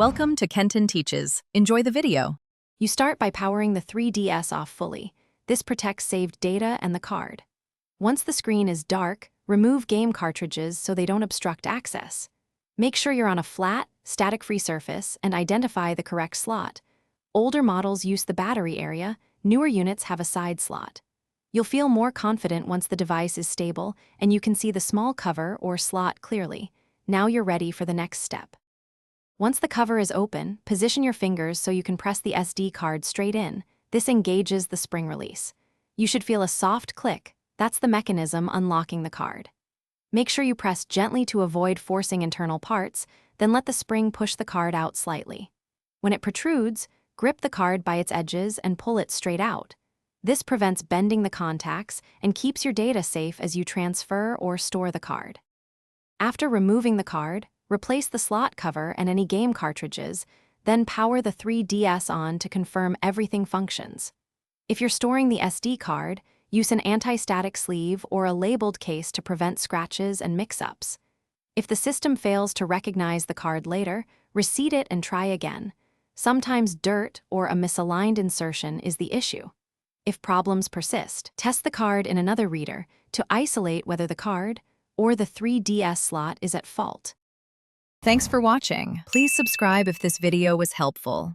Welcome to Kenton Teaches. Enjoy the video. You start by powering the 3DS off fully. This protects saved data and the card. Once the screen is dark, remove game cartridges so they don't obstruct access. Make sure you're on a flat, static-free surface and identify the correct slot. Older models use the battery area, newer units have a side slot. You'll feel more confident once the device is stable and you can see the small cover or slot clearly. Now you're ready for the next step. Once the cover is open, position your fingers so you can press the SD card straight in. This engages the spring release. You should feel a soft click. That's the mechanism unlocking the card. Make sure you press gently to avoid forcing internal parts, then let the spring push the card out slightly. When it protrudes, grip the card by its edges and pull it straight out. This prevents bending the contacts and keeps your data safe as you transfer or store the card. After removing the card, replace the slot cover and any game cartridges, then power the 3DS on to confirm everything functions. If you're storing the SD card, use an anti-static sleeve or a labeled case to prevent scratches and mix-ups. If the system fails to recognize the card later, reseat it and try again. Sometimes dirt or a misaligned insertion is the issue. If problems persist, test the card in another reader to isolate whether the card or the 3DS slot is at fault. Thanks for watching. Please subscribe if this video was helpful.